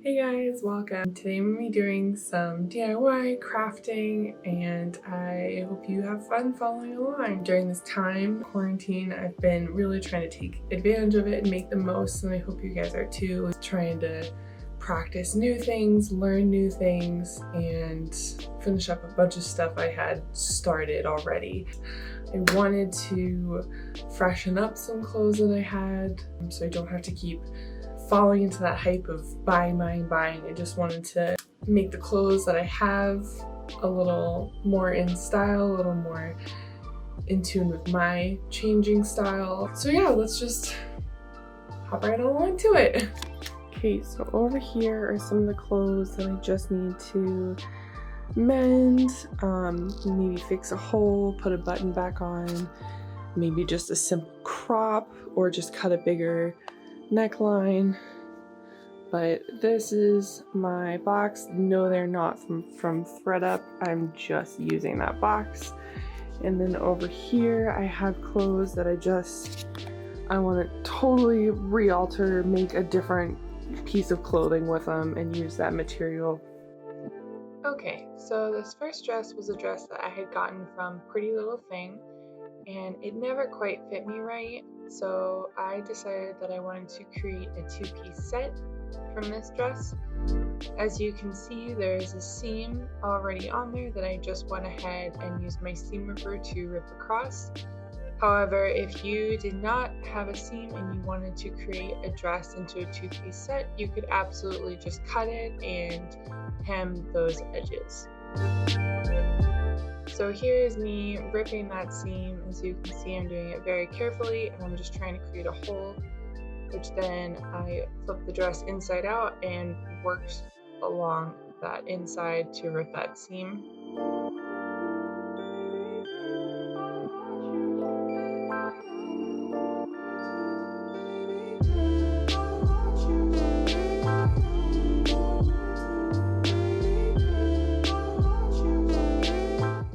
Hey guys, welcome. Today I'm going to be doing some DIY crafting and I hope you have fun following along. During this time, quarantine, I've been really trying to take advantage of it and make the most, and I hope you guys are too. Trying to practice new things, learn new things, and finish up a bunch of stuff I had started already. I wanted to freshen up some clothes that I had so I don't have to keep falling into that hype of buying. I just wanted to make the clothes that I have a little more in style, a little more in tune with my changing style. So yeah, let's just hop right along to it. Okay, so over here are some of the clothes that I just need to mend, maybe fix a hole, put a button back on, maybe just a simple crop or just cut a bigger neckline. But this is my box. No, they're not from ThredUp. I'm just using that box. And then over here I have clothes that I want to totally re-alter, make a different piece of clothing with them and use that material. Okay, so this first dress was a dress that I had gotten from Pretty Little Thing, and it never quite fit me right, so I decided that I wanted to create a two-piece set from this dress. As you can see, there's a seam already on there that I just went ahead and used my seam ripper to rip across. However, if you did not have a seam and you wanted to create a dress into a two-piece set, you could absolutely just cut it and hem those edges. So here is me ripping that seam. As you can see, I'm doing it very carefully and I'm just trying to create a hole, which then I flip the dress inside out and worked along that inside to rip that seam.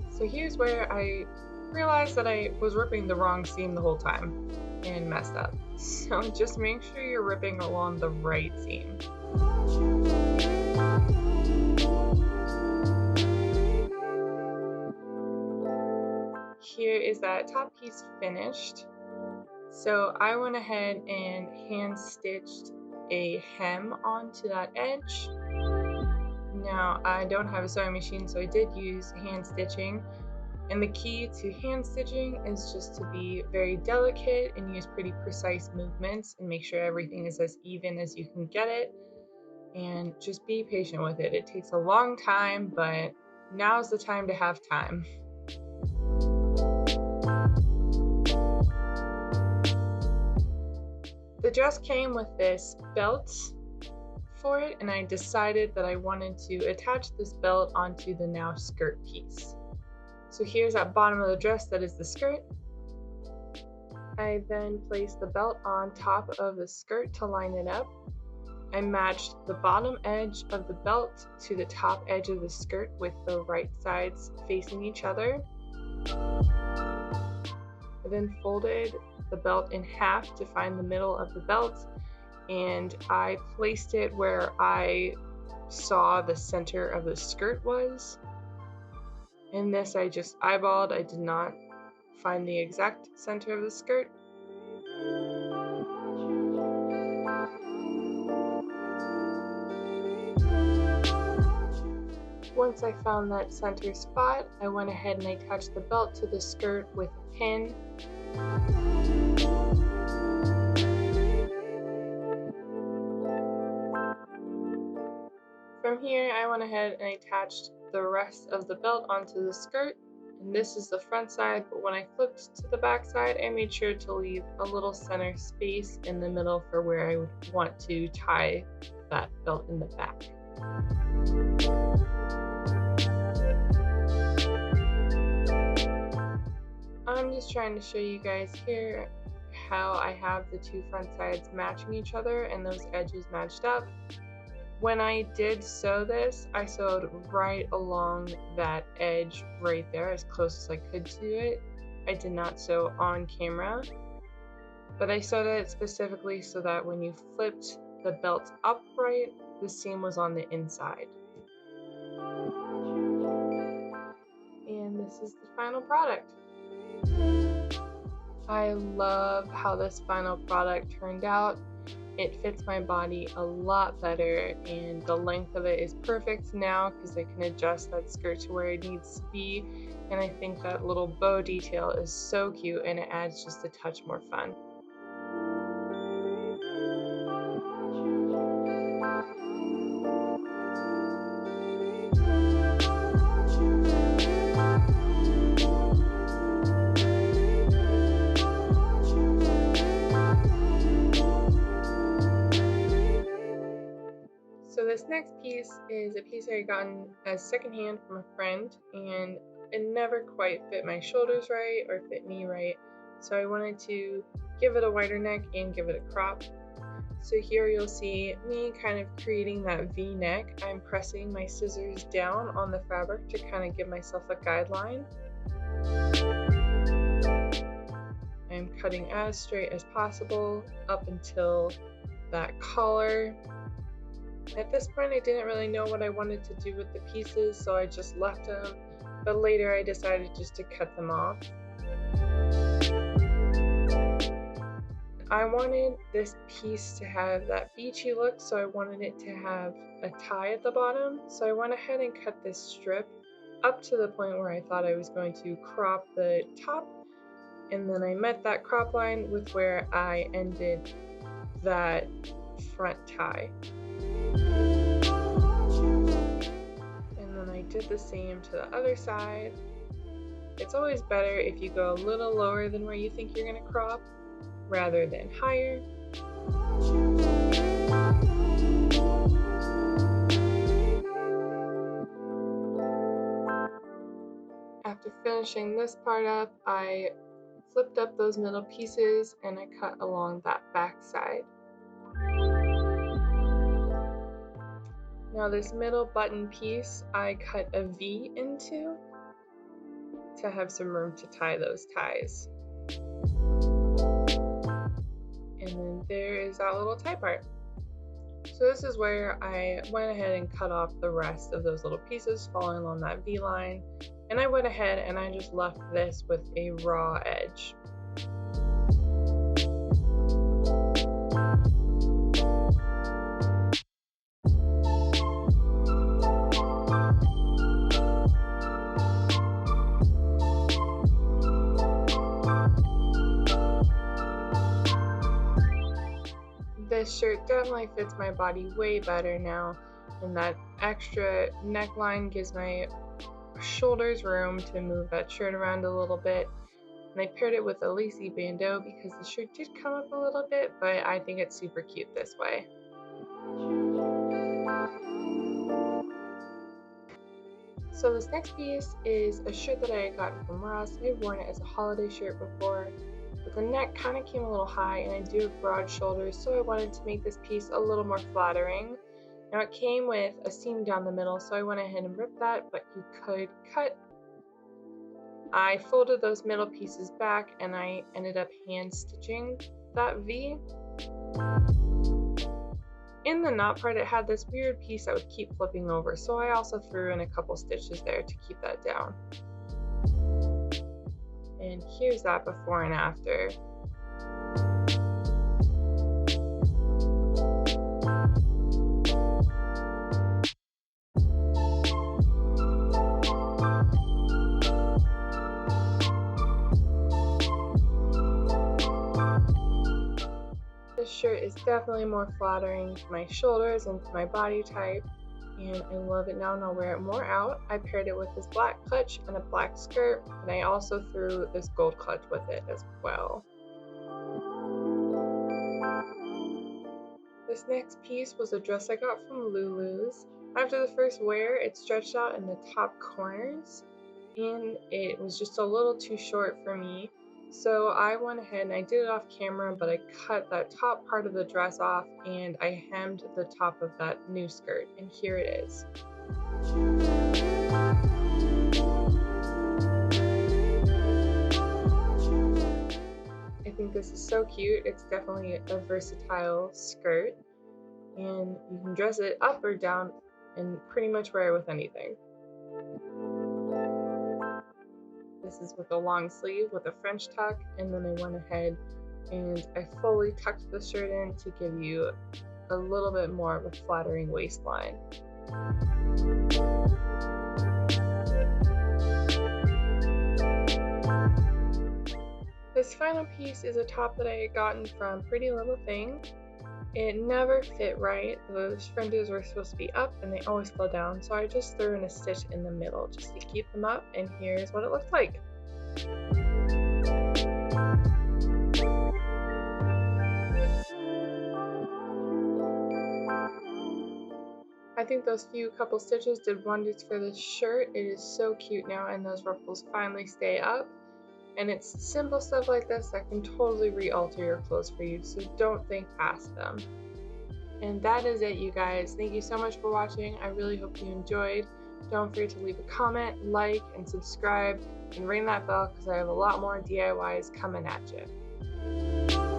So here's where I realized that I was ripping the wrong seam the whole time and messed up. So just make sure you're ripping along the right seam. Here is that top piece finished. So I went ahead and hand stitched a hem onto that edge. Now I don't have a sewing machine, so I did use hand stitching. And the key to hand stitching is just to be very delicate and use pretty precise movements and make sure everything is as even as you can get it. And just be patient with it. It takes a long time, but now's the time to have time. The dress came with this belt for it, and I decided that I wanted to attach this belt onto the now skirt piece. So here's that bottom of the dress that is the skirt. I then placed the belt on top of the skirt to line it up. I matched the bottom edge of the belt to the top edge of the skirt with the right sides facing each other. I then folded the belt in half to find the middle of the belt, and I placed it where I saw the center of the skirt was. In this I just eyeballed. I did not find the exact center of the skirt. Once I found that center spot, I went ahead and I attached the belt to the skirt with a pin. From here, I went ahead and I attached the rest of the belt onto the skirt. And this is the front side, but when I flipped to the back side, I made sure to leave a little center space in the middle for where I would want to tie that belt in the back. I'm just trying to show you guys here how I have the two front sides matching each other and those edges matched up. When I did sew this, I sewed right along that edge right there, as close as I could to it. I did not sew on camera, but I sewed it specifically so that when you flipped the belt upright, the seam was on the inside. And this is the final product. I love how this final product turned out. It fits my body a lot better, and the length of it is perfect now because I can adjust that skirt to where it needs to be. And I think that little bow detail is so cute, and it adds just a touch more fun. So this next piece is a piece I got as secondhand from a friend, and it never quite fit my shoulders right or fit me right. So I wanted to give it a wider neck and give it a crop. So here you'll see me kind of creating that V neck. I'm pressing my scissors down on the fabric to kind of give myself a guideline. I'm cutting as straight as possible up until that collar. At this point, I didn't really know what I wanted to do with the pieces, so I just left them, but later I decided just to cut them off. I wanted this piece to have that beachy look, so I wanted it to have a tie at the bottom, so I went ahead and cut this strip up to the point where I thought I was going to crop the top, and then I met that crop line with where I ended that front tie. And then I did the same to the other side. It's always better if you go a little lower than where you think you're going to crop rather than higher. After finishing this part up, I flipped up those middle pieces and I cut along that back side. Now this middle button piece I cut a V into to have some room to tie those ties. And then there is that little tie part. So this is where I went ahead and cut off the rest of those little pieces following along that V line. And I went ahead and I just left this with a raw edge. This shirt definitely fits my body way better now, and that extra neckline gives my shoulders room to move that shirt around a little bit. And I paired it with a lacy bandeau because the shirt did come up a little bit, but I think it's super cute this way. So this next piece is a shirt that I had gotten from Ross. I've worn it as a holiday shirt before, but the neck kind of came a little high and I do have broad shoulders, so I wanted to make this piece a little more flattering. Now it came with a seam down the middle, so I went ahead and ripped that, but you could cut. I folded those middle pieces back and I ended up hand stitching that V. In the knot part, it had this weird piece that would keep flipping over, so I also threw in a couple stitches there to keep that down. And here's that before and after. This shirt is definitely more flattering to my shoulders and to my body type, and I love it now and I'll wear it more out. I paired it with this black clutch and a black skirt, and I also threw this gold clutch with it as well. This next piece was a dress I got from Lulu's. After the first wear, it stretched out in the top corners, and it was just a little too short for me. So I went ahead and I did it off camera, but I cut that top part of the dress off and I hemmed the top of that new skirt, and here it is. I think this is so cute. It's definitely a versatile skirt. and you can dress it up or down and pretty much wear it with anything. This is with a long sleeve with a French tuck, and then I went ahead and I fully tucked the shirt in to give you a little bit more of a flattering waistline. This final piece is a top that I had gotten from Pretty Little Thing. It never fit right. Those fringes were supposed to be up and they always fell down, so I just threw in a stitch in the middle just to keep them up, and here's what it looked like. I think those few couple stitches did wonders for this shirt. It is so cute now, and those ruffles finally stay up. And it's simple stuff like this that can totally re-alter your clothes for you, so don't think past them. And that is it, you guys. Thank you so much for watching. I really hope you enjoyed. Don't forget to leave a comment, like, and subscribe, and ring that bell because I have a lot more DIYs coming at you.